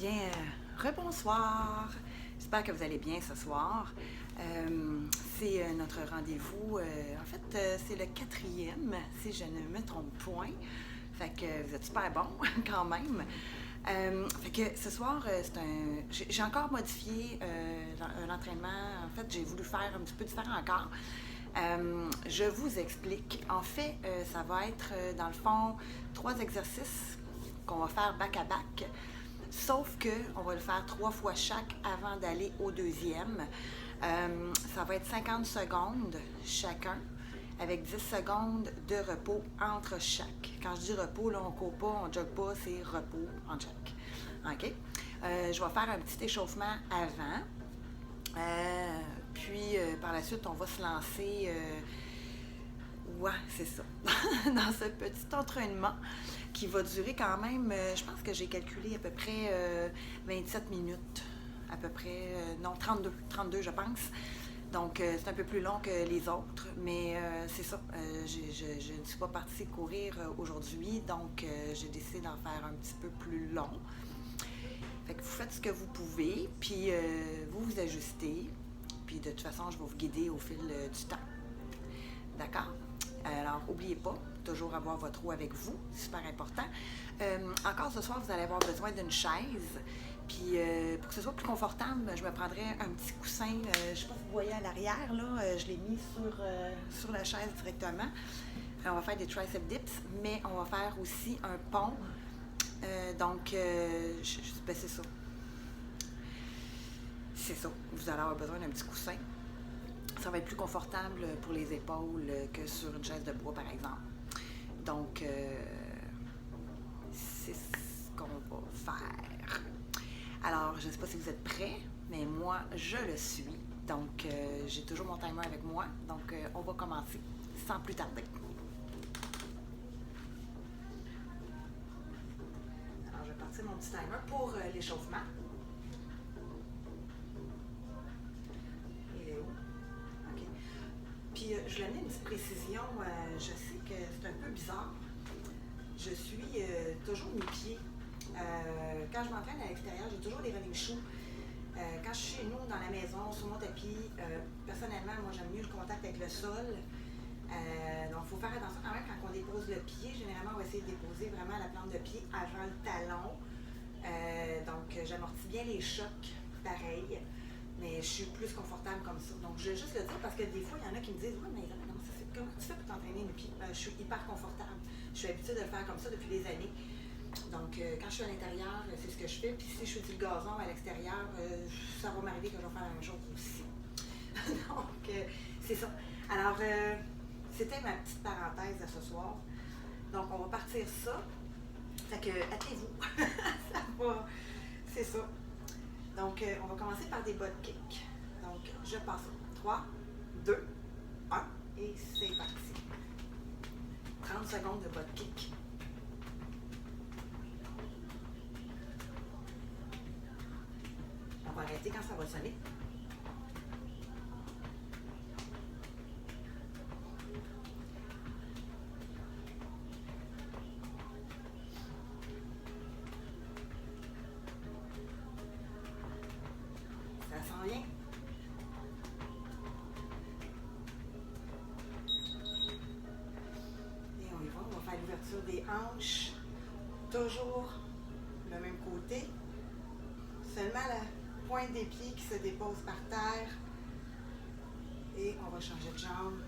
Bien, rebonsoir. J'espère que vous allez bien ce soir. C'est notre rendez-vous. En fait, c'est le quatrième, si je ne me trompe point. Fait que vous êtes super bon quand même. Fait que ce soir, j'ai encore modifié l'entraînement. En fait, j'ai voulu faire un petit peu différent encore. Je vous explique. En fait, ça va être, dans le fond, 3 exercices qu'on va faire back à back. Sauf qu'on va le faire 3 fois chaque avant d'aller au deuxième. Ça va être 50 secondes chacun, avec 10 secondes de repos entre chaque. Quand je dis repos, là, on ne court pas, on ne jogue pas, c'est repos en chaque. OK? Je vais faire un petit échauffement avant. Puis, par la suite, on va se lancer. Ouais, c'est ça. Dans ce petit entraînement qui va durer quand même, je pense que j'ai calculé à peu près 27 minutes. À peu près, non, 32 je pense. Donc, c'est un peu plus long que les autres, mais c'est ça. Je ne suis pas partie courir aujourd'hui, donc j'ai décidé d'en faire un petit peu plus long. Fait que vous faites ce que vous pouvez, puis vous vous ajustez. Puis de toute façon, je vais vous guider au fil du temps. D'accord? Alors, n'oubliez pas, toujours avoir votre eau avec vous, c'est super important. Encore ce soir, vous allez avoir besoin d'une chaise. Puis, pour que ce soit plus confortable, je me prendrai un petit coussin. Je ne sais pas si vous voyez à l'arrière, là, je l'ai mis sur la chaise directement. On va faire des tricep dips, mais on va faire aussi un pont. Donc, ben, c'est ça. C'est ça. Vous allez avoir besoin d'un petit coussin. Ça va être plus confortable pour les épaules que sur une chaise de bois, par exemple. Donc, c'est ce qu'on va faire. Alors, je ne sais pas si vous êtes prêts, mais moi, je le suis. Donc, j'ai toujours mon timer avec moi. Donc, on va commencer sans plus tarder. Alors, je vais partir mon petit timer pour l'échauffement. Il est où? OK. Puis, je voulais amener une petite précision. Je sais que c'est un peu bizarre. Je suis toujours nu-pied. Quand je m'entraîne à l'extérieur, j'ai toujours des running shoes. Quand je suis chez nous, dans la maison, sur mon tapis, personnellement, moi, j'aime mieux le contact avec le sol. Donc, il faut faire attention quand même quand on dépose le pied. Généralement, on va essayer de déposer vraiment la plante de pied avant le talon. Donc, j'amortis bien les chocs, pareil. Mais je suis plus confortable comme ça. Donc, je vais juste le dire parce que des fois, il y en a qui me disent « Ouais, mais comment tu fais pour t'entraîner nu-pied? » Je suis hyper confortable. Je suis habituée de le faire comme ça depuis des années. Donc, quand je suis à l'intérieur, c'est ce que je fais. Puis si je suis sur le gazon à l'extérieur, ça va m'arriver que je vais faire la même chose aussi. Donc, c'est ça. Alors, c'était ma petite parenthèse de ce soir. Donc, on va partir ça. Fait que, attendez-vous. Ça va. C'est ça. Donc, on va commencer par des butt kicks. Donc, je passe 3, 2, 1 et c'est parti. 30 secondes de butt kick. On va arrêter quand ça va sonner. Ça sent bien. Et on y va, on va faire l'ouverture des hanches. Toujours le même côté. Seulement la pointe des pieds qui se dépose par terre. Et on va changer de jambe.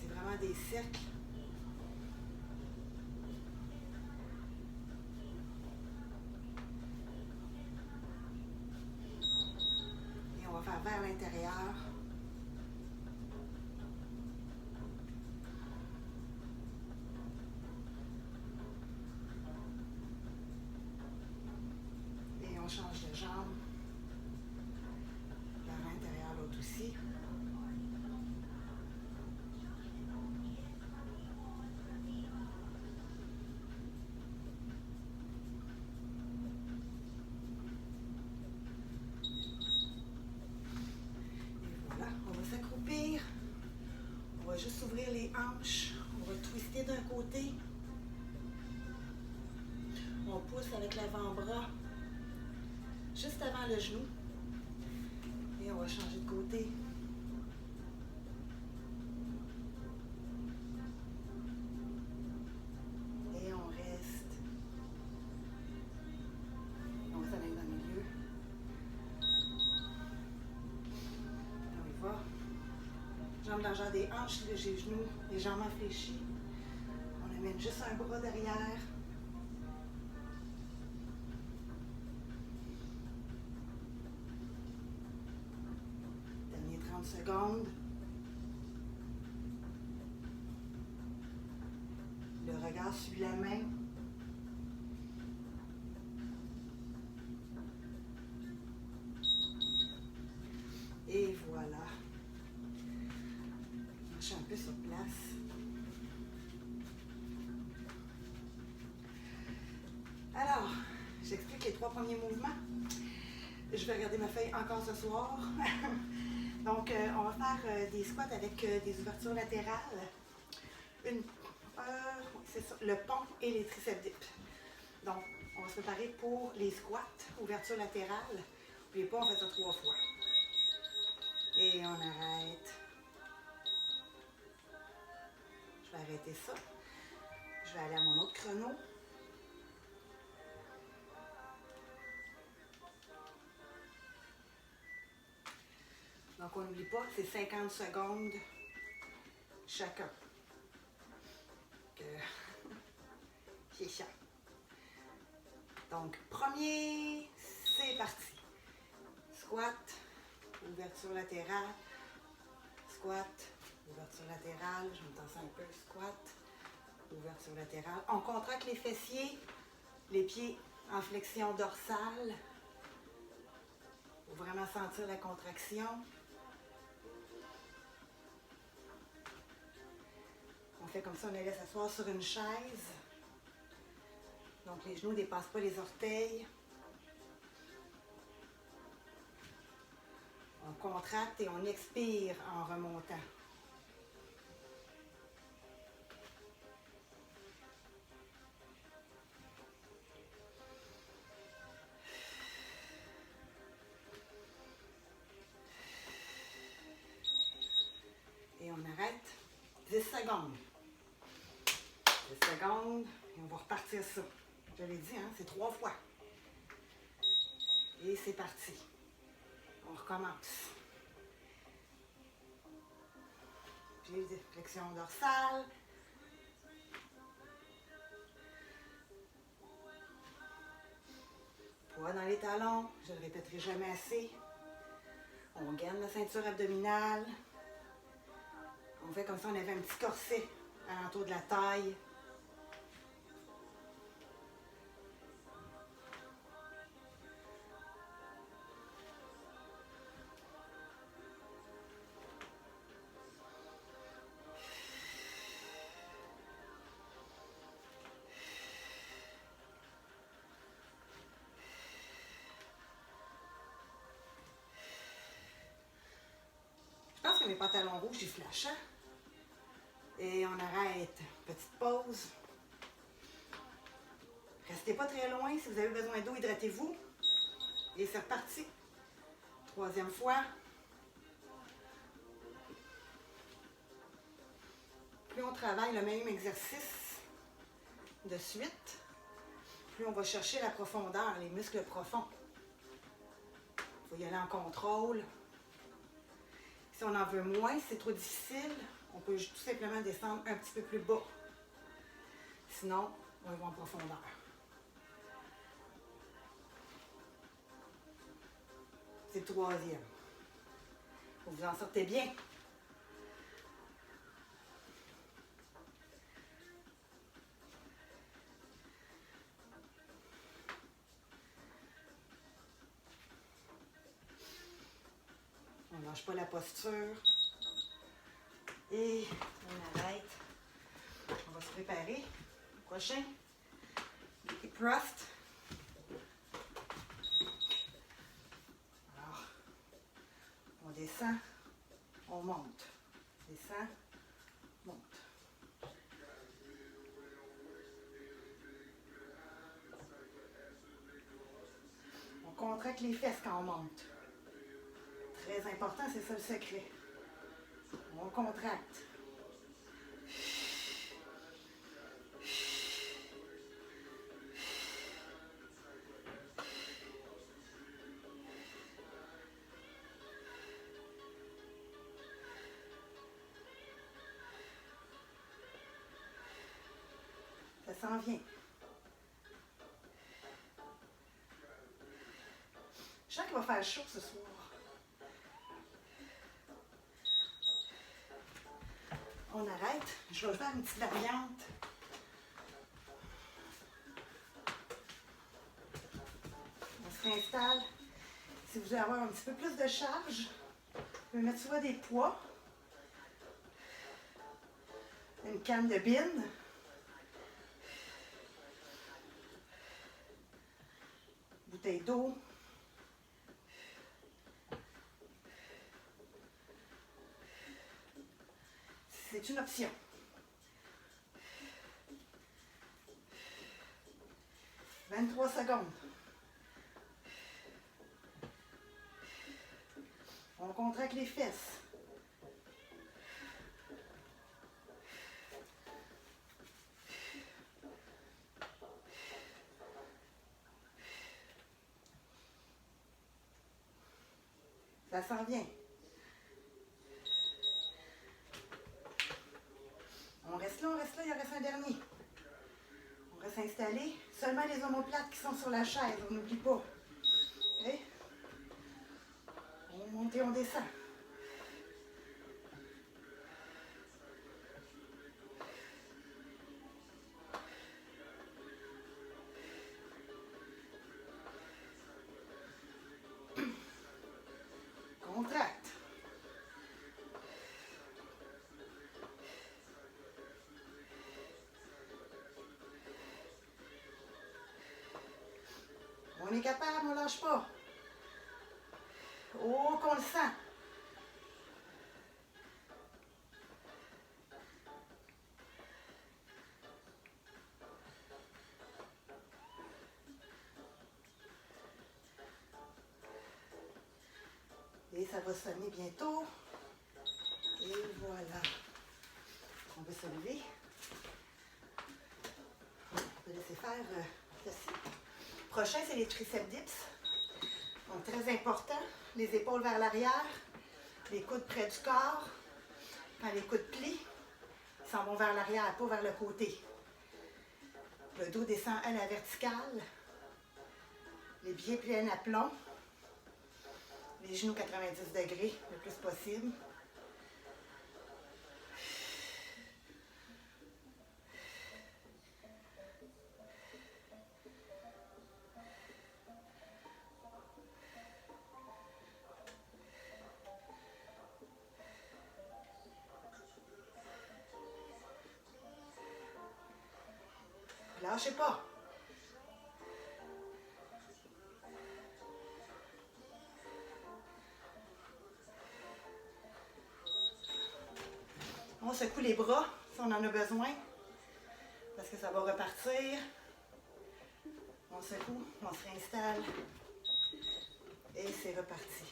C'est vraiment des cercles. Et on va faire vers l'intérieur. Et on change de jambe. Vers l'intérieur, l'autre aussi. Juste ouvrir les hanches. On va twister d'un côté. On pousse avec l'avant-bras juste avant le genou. Et on va changer de côté. Et on reste. On va s'amener dans le milieu. On y va. Jambes largeur des hanches, les genoux, légèrement fléchis. On amène juste un bras derrière. Dernier 30 secondes. Le regard suit la main. Et voilà. Marchez un peu sur place. Alors, j'explique les 3 premiers mouvements. Je vais regarder ma feuille encore ce soir. Donc, on va faire des squats avec des ouvertures latérales. C'est ça, le pont et les triceps dips. Donc, on va se préparer pour les squats, ouverture latérale. N'oubliez pas, on fait ça 3 fois. Et on arrête. Je vais arrêter ça. Je vais aller à mon autre chrono. Donc, on n'oublie pas, c'est 50 secondes chacun. C'est ça. Donc, premier, c'est parti. Squat, ouverture latérale, squat, ouverture latérale, je me tends ça un peu, squat, ouverture latérale. On contracte les fessiers, les pieds en flexion dorsale. Il faut vraiment sentir la contraction. On fait comme ça, on les laisse s'asseoir sur une chaise. Donc les genoux ne dépassent pas les orteils. On contracte et on expire en remontant. Et on arrête 10 secondes. 10 secondes et on va repartir ça. Je l'ai dit, hein, c'est 3 fois. Et c'est parti. On recommence. Puis flexion dorsale. Poids dans les talons, je ne le répéterai jamais assez. On gaine la ceinture abdominale. On fait comme si on avait un petit corset à l'entour de la taille. Je pense que mes pantalons rouges, ils flashent. Et on arrête. Petite pause. Restez pas très loin. Si vous avez besoin d'eau, hydratez-vous. Et c'est reparti. 3e fois. Plus on travaille le même exercice de suite, plus on va chercher la profondeur, les muscles profonds. Il faut y aller en contrôle. Si on en veut moins, si c'est trop difficile, on peut tout simplement descendre un petit peu plus bas. Sinon, on va en profondeur. C'est le 3e. Vous vous en sortez bien. On ne lâche pas la posture. Et on arrête. On va se préparer. Le prochain, hip thrust. Alors, on descend, on monte. Descend, monte. contracte les fesses quand on monte. Très important, c'est ça le secret. On contracte. Ça s'en vient. Je sens qu'il va faire chaud ce soir. On arrête. Je vais faire une petite variante. On se réinstalle. Si vous voulez avoir un petit peu plus de charge, vous pouvez mettre soit des poids, une canne de bine, bouteille d'eau. C'est une option. « 23 secondes. On contracte les fesses. Ça s'en vient. On reste là, il en reste un dernier. On reste installé. Seulement les omoplates qui sont sur la chaise, on n'oublie pas. Okay? On monte et on descend. Contracte. On est capable, on ne lâche pas. Oh, qu'on le sent. Et ça va sonner bientôt. Et voilà. On va se lever. On peut laisser faire ceci. Prochain, c'est les triceps dips. Donc, très important. Les épaules vers l'arrière. Les coudes près du corps. Quand les coudes plient, ils s'en vont vers l'arrière, pas vers le côté. Le dos descend à la verticale. Les pieds pliés à plomb. Les genoux 90 degrés le plus possible. Lâchez pas. On secoue les bras si on en a besoin, parce que ça va repartir. On secoue, on se réinstalle et c'est reparti.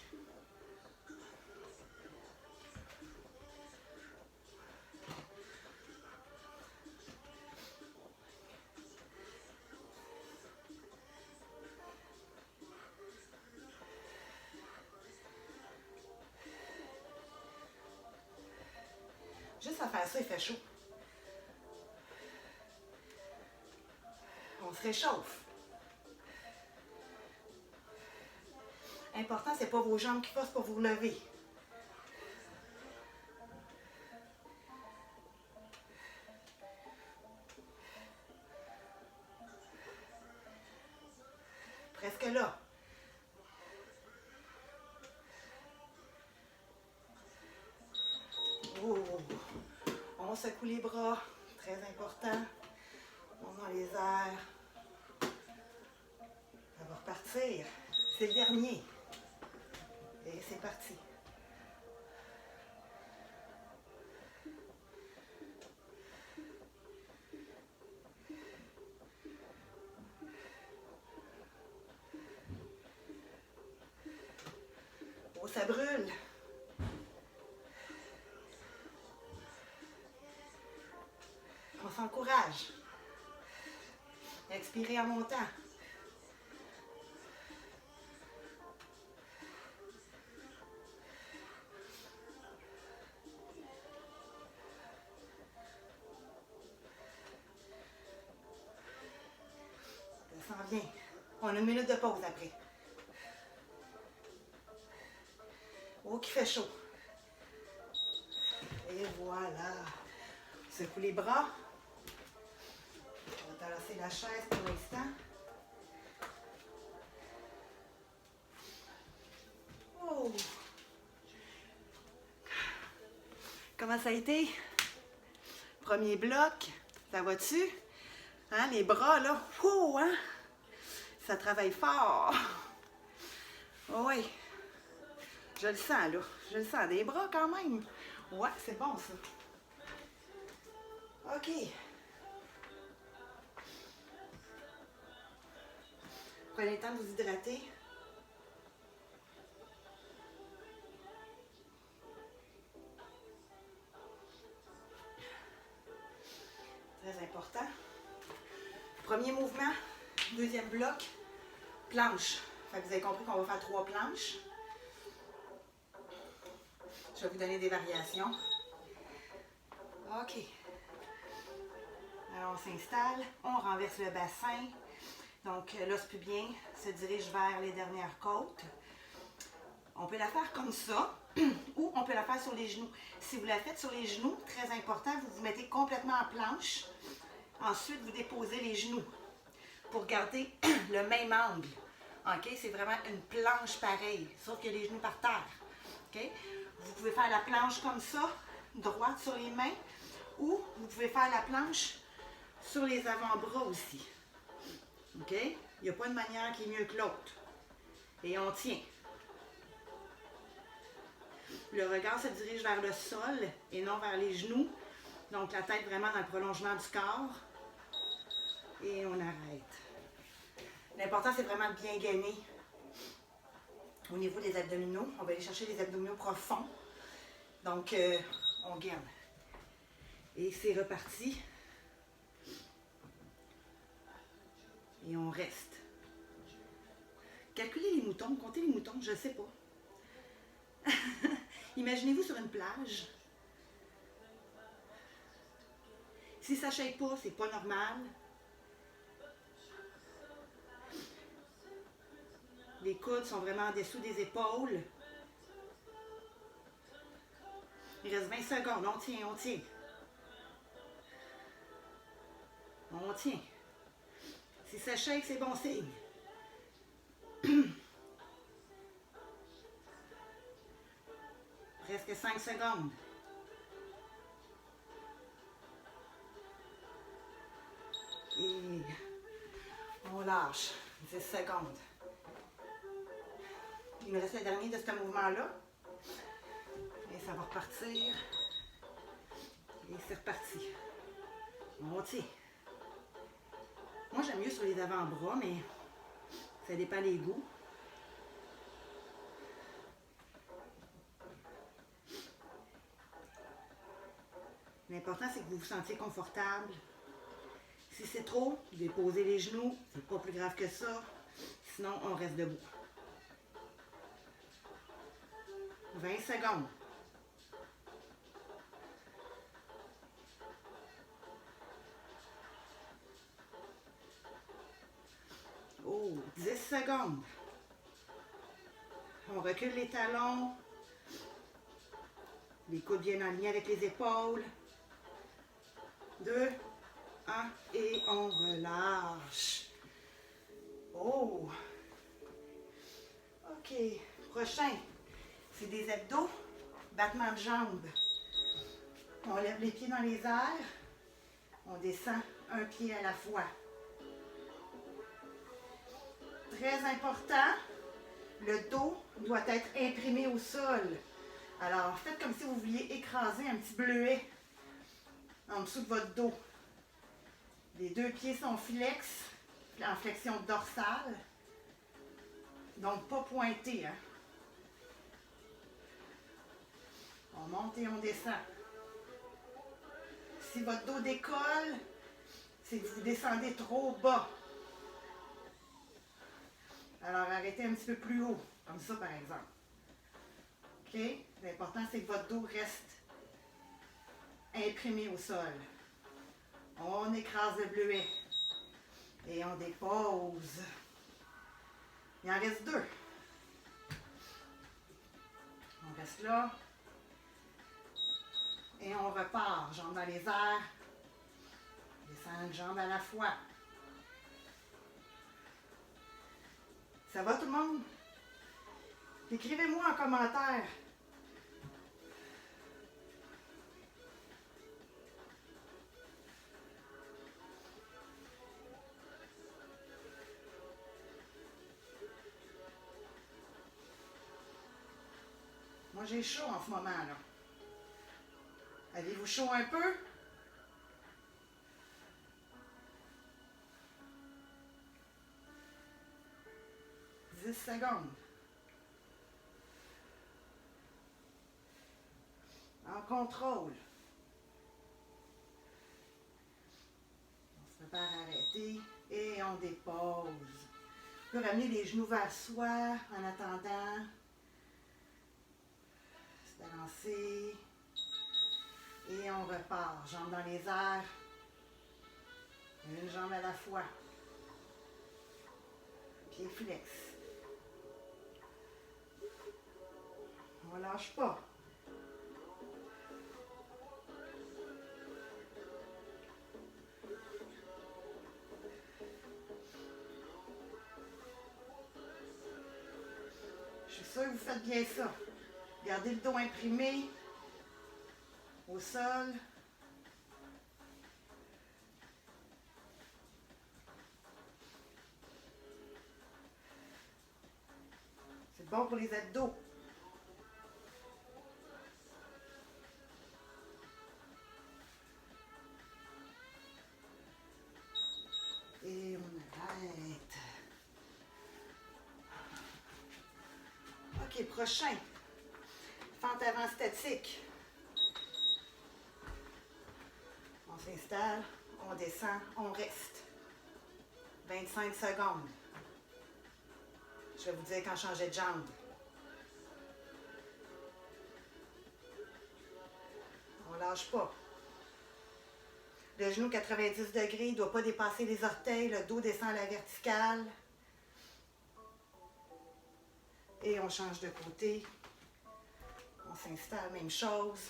Juste à faire ça, il fait chaud. On se réchauffe. Important, c'est pas vos jambes qui forcent pour vous relever. Presque là. Oh. On secoue les bras, très important. On dans les airs. Ça va repartir. C'est le dernier. Et c'est parti. Oh, ça brûle. On s'encourage. Expirez en montant. Ça s'en vient. On a une minute de pause après. Oh, qui fait chaud. Et voilà. Secoue les bras. On va tasser la chaise pour l'instant. Oh! Comment ça a été? Premier bloc. Ça va-tu? Hein, les bras, là. Ouh, hein? Ça travaille fort. Oh, oui. Je le sens, là. Je le sens. Des bras, quand même. Ouais, c'est bon, ça. OK. Prenez le temps de vous hydrater. Très important. Premier mouvement, deuxième bloc, planche. Fait que vous avez compris qu'on va faire 3 planches. Je vais vous donner des variations. OK. Alors, on s'installe, on renverse le bassin. Donc, l'os pubien se dirige vers les dernières côtes. On peut la faire comme ça, ou on peut la faire sur les genoux. Si vous la faites sur les genoux, très important, vous vous mettez complètement en planche. Ensuite, vous déposez les genoux pour garder le même angle. OK? C'est vraiment une planche pareille, sauf que les genoux par terre. OK? Vous pouvez faire la planche comme ça, droite sur les mains, ou vous pouvez faire la planche sur les avant-bras aussi. OK? Il n'y a pas de manière qui est mieux que l'autre. Et on tient. Le regard se dirige vers le sol et non vers les genoux. Donc la tête vraiment dans le prolongement du corps. Et on arrête. L'important, c'est vraiment de bien gainer au niveau des abdominaux. On va aller chercher les abdominaux profonds. Donc, on gaine. Et c'est reparti. Et on reste. Calculez les moutons, comptez les moutons, je ne sais pas. Imaginez-vous sur une plage. Si ça ne shake pas, c'est pas normal. Les coudes sont vraiment en dessous des épaules. Il reste 20 secondes. On tient, on tient. On tient. Si ça shake, c'est bon signe. Presque 5 secondes. Et on lâche. 10 secondes. Il me reste le dernier de ce mouvement-là. Et ça va repartir. Et c'est reparti. On tient. Moi, j'aime mieux sur les avant-bras, mais ça dépend des goûts. L'important, c'est que vous vous sentiez confortable. Si c'est trop, déposez les genoux. C'est pas plus grave que ça. Sinon, on reste debout. 20 secondes. Oh, 10 secondes. On recule les talons. Les coudes bien alignés avec les épaules. 2, 1 et on relâche. Oh! OK. Prochain, c'est des abdos, battement de jambes. On lève les pieds dans les airs. On descend un pied à la fois. Très important, le dos doit être imprimé au sol. Alors, faites comme si vous vouliez écraser un petit bleuet en dessous de votre dos. Les 2 pieds sont flex, en flexion dorsale. Donc, pas pointé. Hein? On monte et on descend. Si votre dos décolle, c'est que vous descendez trop bas. Alors, arrêtez un petit peu plus haut, comme ça, par exemple. OK? L'important, c'est que votre dos reste imprimé au sol. On écrase le bleuet. Et on dépose. Il en reste 2. On reste là. Et on repart. Jambes dans les airs. Descend une jambe à la fois. Ça va tout le monde? Écrivez-moi en commentaire. Moi, j'ai chaud en ce moment, là. Avez-vous chaud un peu? « 10 secondes. En contrôle. On se prépare à arrêter et on dépose. On peut ramener les genoux vers soi en attendant. Se balancer. Et on repart. Jambes dans les airs. Une jambe à la fois. Pied flex. On ne lâche pas. Je suis sûre que vous faites bien ça. Gardez le dos imprimé au sol. C'est bon pour les abdos. Et on arrête. OK, prochain. Fente avant statique. On s'installe, on descend, on reste. 25 secondes. Je vais vous dire quand changer de jambe. On ne lâche pas. Le genou 90 degrés, il ne doit pas dépasser les orteils. Le dos descend à la verticale. Et on change de côté. On s'installe, même chose.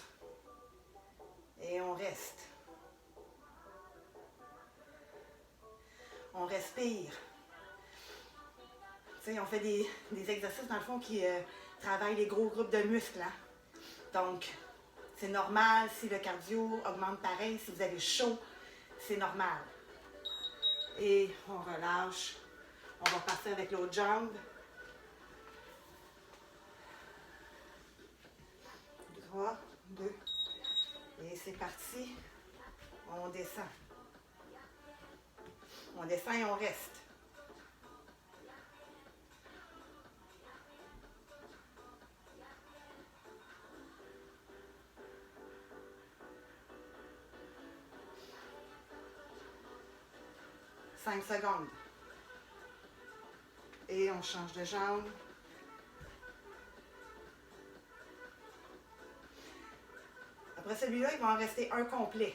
Et on reste. On respire. Tu sais, on fait des exercices, dans le fond, qui travaillent les gros groupes de muscles. Hein? Donc, c'est normal si le cardio augmente pareil. Si vous avez chaud, c'est normal. Et on relâche. On va passer avec l'autre jambe. 3, 2. Et c'est parti. On descend. On descend et on reste. « 5 secondes. Et on change de jambe. Après celui-là, il va en rester un complet.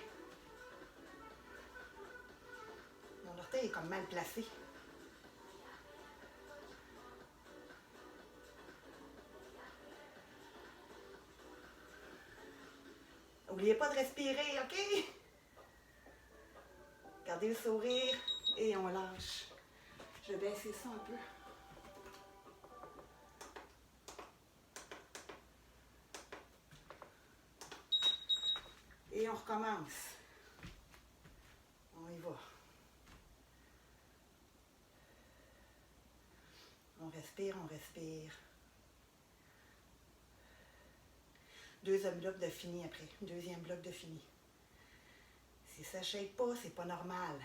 Mon orteil est comme mal placé. N'oubliez pas de respirer, OK? Gardez le sourire et on lâche. Je vais baisser ça un peu. Et on recommence. On y va. On respire, on respire. Deuxième bloc de fini après. Deuxième bloc de fini. Si ça ne shake pas, c'est pas normal.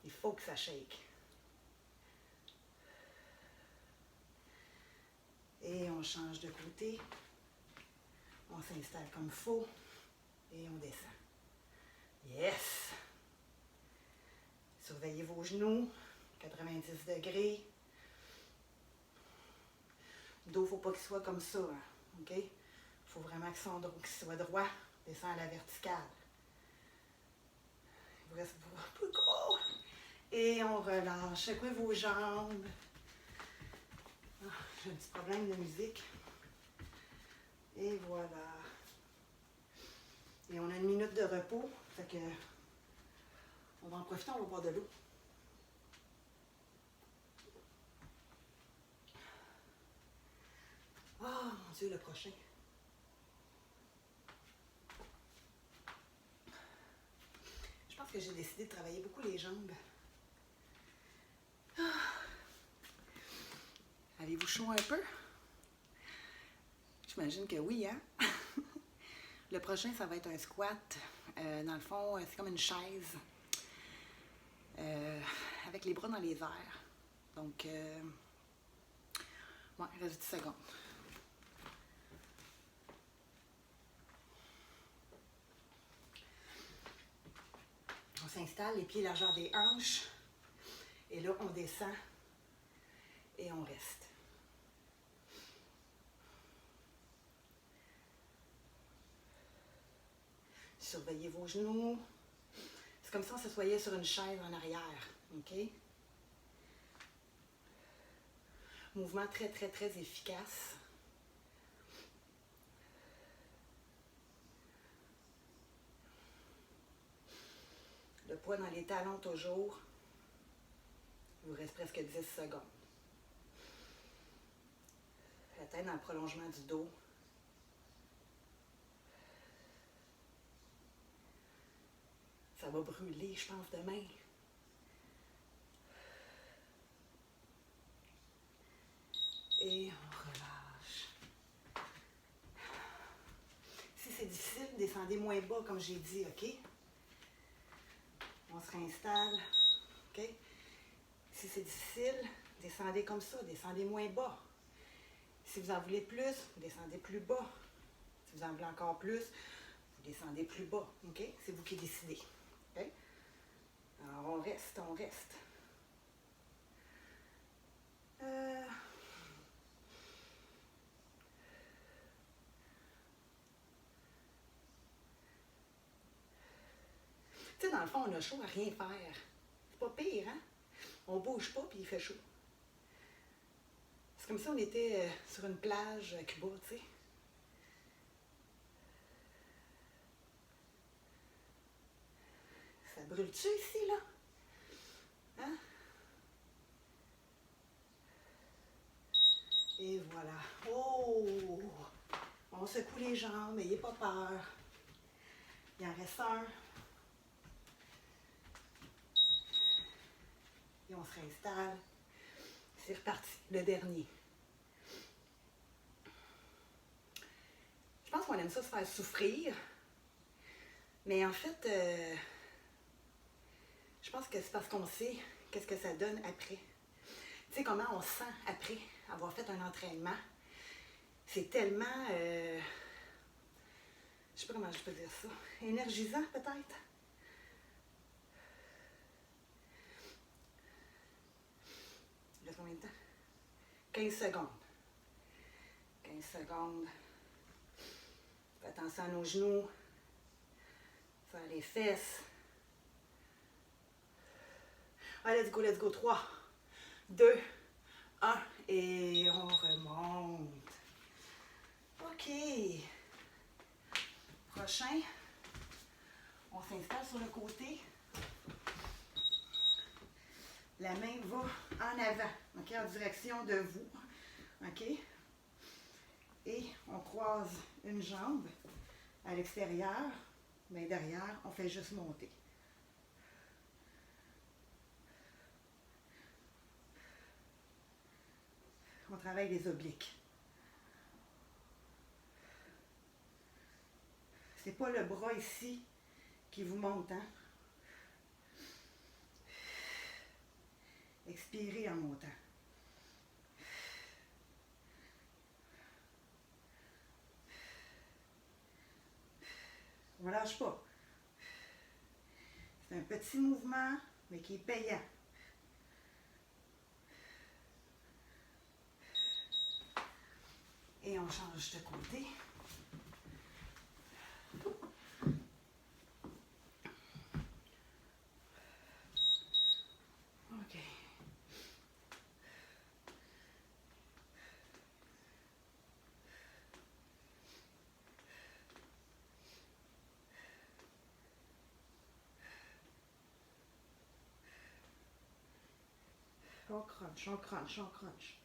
Il faut que ça shake. Et on change de côté. On s'installe comme il faut et on descend. Yes! Surveillez vos genoux, 90 degrés. Le dos, il ne faut pas qu'il soit comme ça. Hein, OK? Il faut vraiment qu'il soit droit. Descend à la verticale. Il vous reste un peu gros. Et on relâche. Secouez vos jambes. Ah, j'ai un petit problème de musique. Et voilà. Et on a 1 minute de repos. Fait que on va en profiter, on va boire de l'eau. Ah, mon Dieu, le prochain. Je pense que j'ai décidé de travailler beaucoup les jambes. Ah. Avez-vous chaud un peu? J'imagine que oui, hein? Le prochain, ça va être un squat. Dans le fond, c'est comme une chaise. Avec les bras dans les airs. Donc, ouais, il reste 10 secondes. On s'installe, les pieds largeur des hanches. Et là, on descend et on reste. Surveillez vos genoux. C'est comme si on s'assoyait sur une chaise en arrière. OK? Mouvement très, très, très efficace. Le poids dans les talons toujours. Il vous reste presque 10 secondes. La tête dans le prolongement du dos. Ça va brûler, je pense, demain. Et on relâche. Si c'est difficile, descendez moins bas, comme j'ai dit, OK? On se réinstalle, OK? Si c'est difficile, descendez comme ça, descendez moins bas. Si vous en voulez plus, vous descendez plus bas. Si vous en voulez encore plus, vous descendez plus bas, OK? C'est vous qui décidez, OK? Alors, on reste, on reste. Tu sais, dans le fond, on a chaud à rien faire. C'est pas pire, hein? On bouge pas, puis il fait chaud. C'est comme si on était sur une plage à Cuba, tu sais. Ça brûle-tu ici, là? Hein? Et voilà. Oh! On secoue les jambes, n'ayez pas peur. Il en reste un. Et on se réinstalle. C'est reparti, le dernier. Je pense qu'on aime ça se faire souffrir. Mais en fait, je pense que c'est parce qu'on sait qu'est-ce que ça donne après. Tu sais comment on se sent après avoir fait un entraînement. C'est tellement, je sais pas comment je peux dire ça, énergisant peut-être. Il reste combien de temps? 15 secondes. 15 secondes. Faites attention à nos genoux. Faire les fesses. Allez, let's go. 3, 2, 1. Et on remonte. OK. Prochain. On s'installe sur le côté. La main va en avant, OK, en direction de vous. OK? Et on croise une jambe à l'extérieur, mais derrière, on fait juste monter. On travaille les obliques. C'est pas le bras ici qui vous monte, hein? Expirez en montant. On ne lâche pas. C'est un petit mouvement, mais qui est payant. Et on change de côté. OK. On crunch, on crunch, on crunch.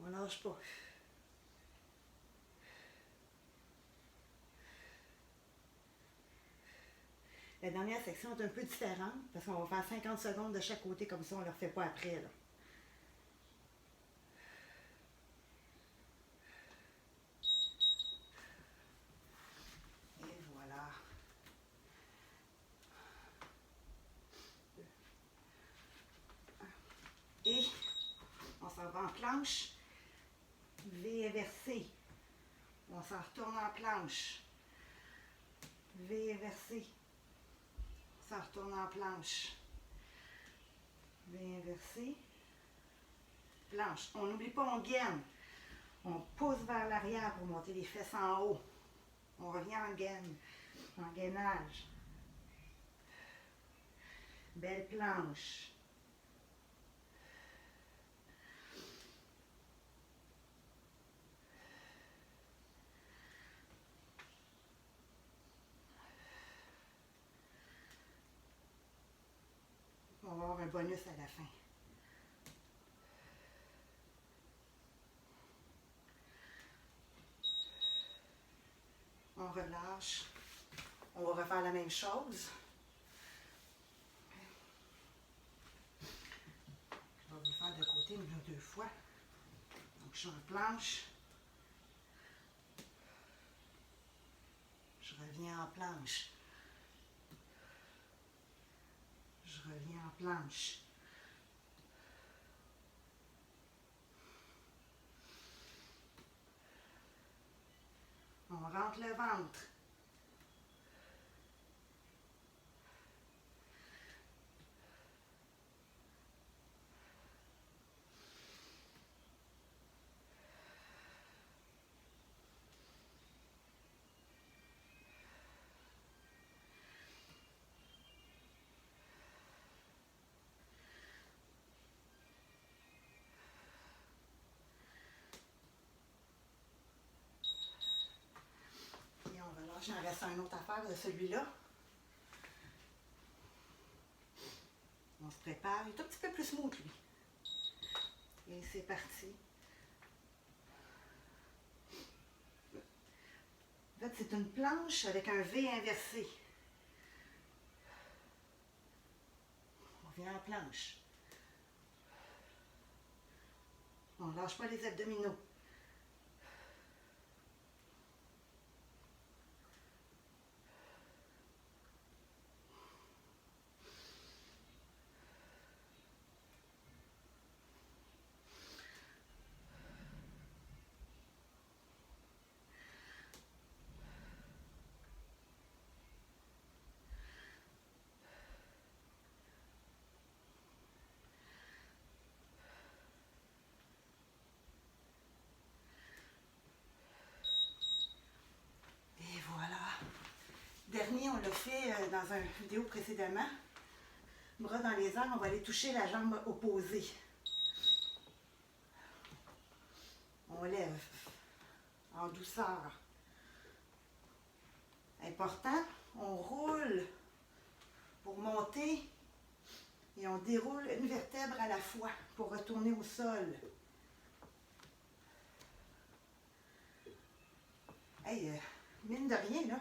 On ne lâche pas. La dernière section est un peu différente parce qu'on va faire 50 secondes de chaque côté, comme ça on ne le refait pas après. Là. Et voilà. Et on s'en va en planche. V inversé. On s'en retourne en planche. V inversé. On s'en retourne en planche. V inversé. Planche. On n'oublie pas, on gaine. On pousse vers l'arrière pour monter les fesses en haut. On revient en gaine. En gainage. Belle planche. On va avoir un bonus à la fin. On relâche. On va refaire la même chose. Je vais vous le faire de côté une ou deux fois. Donc je suis en planche. Je reviens en planche. Je reviens en planche. On rentre le ventre. Et on relâche. Il en reste une autre affaire de celui-là. On se prépare. Il est un petit peu plus smooth, lui. Et c'est parti. En fait, c'est une planche avec un V inversé. On revient en planche. On ne lâche pas les abdominaux. Et voilà. Dernier, on l'a fait dans une vidéo précédemment. Bras dans les airs, on va aller toucher la jambe opposée. On lève en douceur. Important, on roule pour monter et on déroule une vertèbre à la fois pour retourner au sol. Hey, mine de rien, là,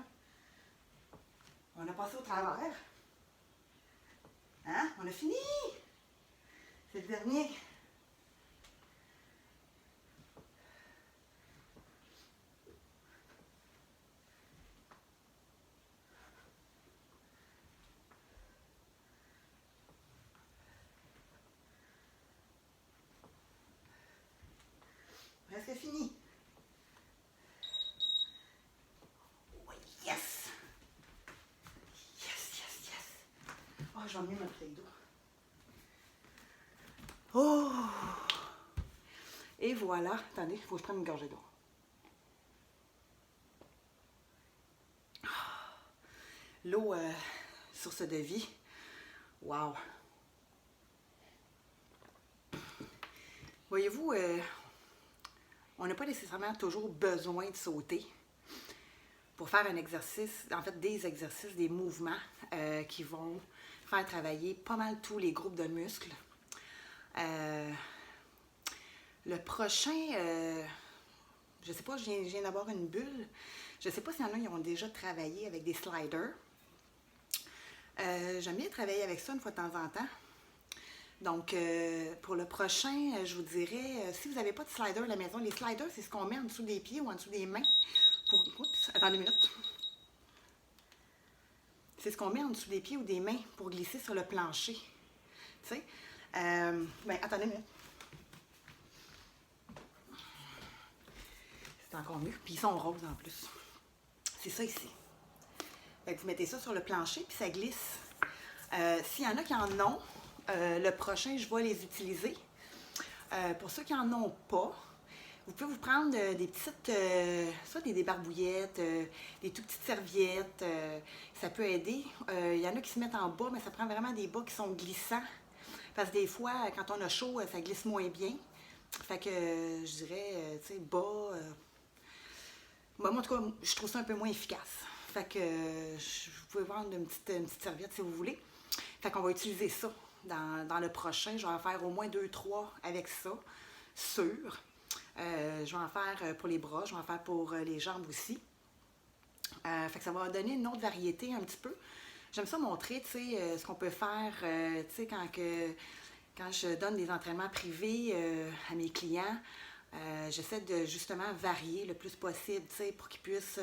on a passé au travers. Hein? On a fini! C'est le dernier. je vais mettre ma bouteille d'eau. Oh! Et voilà. Attendez, il faut que je prenne une gorgée d'eau. L'eau, source de vie. Wow! Voyez-vous, on n'a pas nécessairement toujours besoin de sauter pour faire un exercice, en fait des exercices, des mouvements qui vont faire travailler pas mal tous les groupes de muscles. Le prochain, je ne sais pas, je viens d'avoir une bulle. Je ne sais pas s'il y en a qui ont déjà travaillé avec des sliders. J'aime bien travailler avec ça une fois de temps en temps. Donc, pour le prochain, je vous dirais, si vous n'avez pas de slider à la maison, les sliders, c'est ce qu'on met en dessous des pieds ou en dessous des mains. Oups, attendez une minute. C'est ce qu'on met en dessous des pieds ou des mains pour glisser sur le plancher. Tu sais? Attendez une minute. C'est encore mieux. Puis ils sont roses en plus. C'est ça ici. Fait que vous mettez ça sur le plancher, puis ça glisse. S'il y en a qui en ont, le prochain, je vais les utiliser. Pour ceux qui n'en ont pas, vous pouvez vous prendre des petites, soit des barbouillettes, des tout petites serviettes. Ça peut aider. Il y en a qui se mettent en bas, mais ça prend vraiment des bas qui sont glissants. Parce que des fois, quand on a chaud, ça glisse moins bien. Fait que je dirais, tu sais, bas. Moi, en tout cas, je trouve ça un peu moins efficace. Fait que vous pouvez prendre une petite serviette si vous voulez. Fait qu'on va utiliser ça dans le prochain. Je vais en faire au moins 2-3 avec ça, sûr. Je vais en faire pour les bras, je vais en faire pour les jambes aussi. Fait que ça va donner une autre variété un petit peu. J'aime ça montrer, tu sais, ce qu'on peut faire, tu sais, quand je donne des entraînements privés à mes clients. J'essaie de justement varier le plus possible, tu sais, pour qu'ils puissent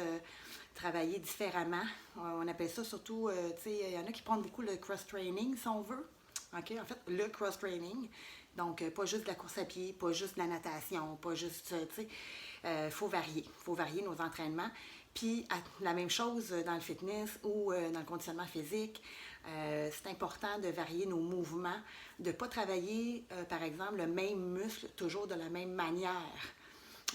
travailler différemment. On appelle ça surtout, tu sais, il y en a qui prennent beaucoup le cross-training, si on veut. OK? En fait, le cross-training. Donc, pas juste de la course à pied, pas juste de la natation, pas juste, tu sais, faut varier. Il faut varier nos entraînements. Puis, la même chose dans le fitness ou dans le conditionnement physique. C'est important de varier nos mouvements, de ne pas travailler, par exemple, le même muscle toujours de la même manière.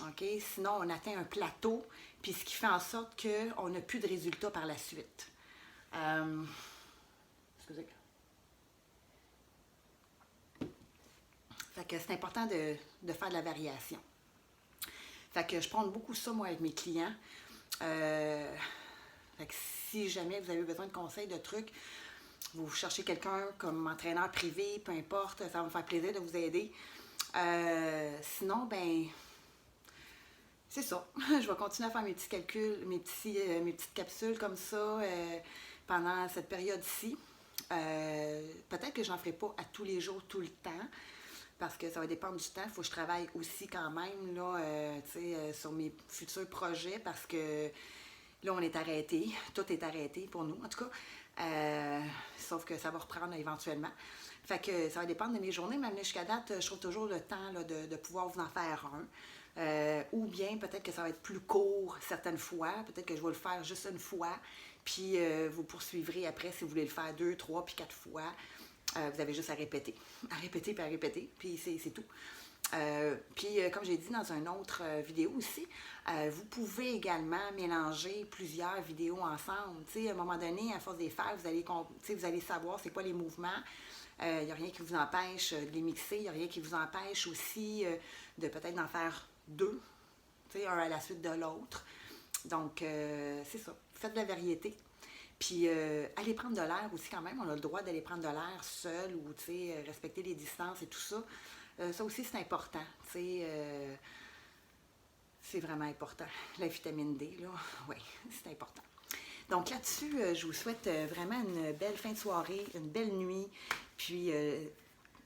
Okay? Sinon, on atteint un plateau, puis ce qui fait en sorte qu'on n'a plus de résultats par la suite. Excusez. Fait que c'est important de faire de la variation. Fait que je prends beaucoup ça, moi, avec mes clients. Fait que si jamais vous avez besoin de conseils, de trucs, vous cherchez quelqu'un comme entraîneur privé, peu importe, ça va me faire plaisir de vous aider. Sinon, ben, c'est ça. Je vais continuer à faire mes petits calculs, mes petites capsules comme ça pendant cette période-ci. Peut-être que j'en ferai pas à tous les jours, tout le temps, parce que ça va dépendre du temps. Il faut que je travaille aussi quand même là, sur mes futurs projets, parce que là, on est arrêté. Tout est arrêté pour nous, en tout cas. Sauf que ça va reprendre éventuellement. Fait que ça va dépendre de mes journées, mais jusqu'à date, je trouve toujours le temps là, de pouvoir vous en faire un. Ou bien peut-être que ça va être plus court certaines fois, peut-être que je vais le faire juste une fois, puis vous poursuivrez après si vous voulez le faire 2, 3, puis 4 fois. Vous avez juste à répéter, puis c'est tout. Puis, comme j'ai dit dans une autre vidéo aussi, vous pouvez également mélanger plusieurs vidéos ensemble. Tu sais, à un moment donné, à force de les faire, vous allez savoir c'est quoi les mouvements. Il n'y a rien qui vous empêche de les mixer. Il n'y a rien qui vous empêche aussi de peut-être d'en faire 2, tu sais, un à la suite de l'autre. Donc, c'est ça. Faites de la variété. Puis, aller prendre de l'air aussi quand même. On a le droit d'aller prendre de l'air seul ou, tu sais, respecter les distances et tout ça. Ça aussi, c'est important. Tu sais, c'est vraiment important. La vitamine D, là, oui, c'est important. Donc là-dessus, je vous souhaite vraiment une belle fin de soirée, une belle nuit. Puis,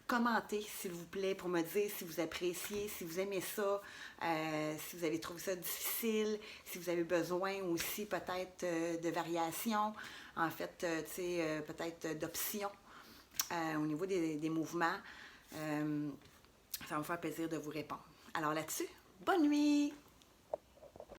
commentez, s'il vous plaît, pour me dire si vous appréciez, si vous aimez ça, si vous avez trouvé ça difficile, si vous avez besoin aussi peut-être de variations, en fait, tu sais, peut-être d'options au niveau des mouvements. Ça va me faire plaisir de vous répondre. Alors là-dessus, bonne nuit!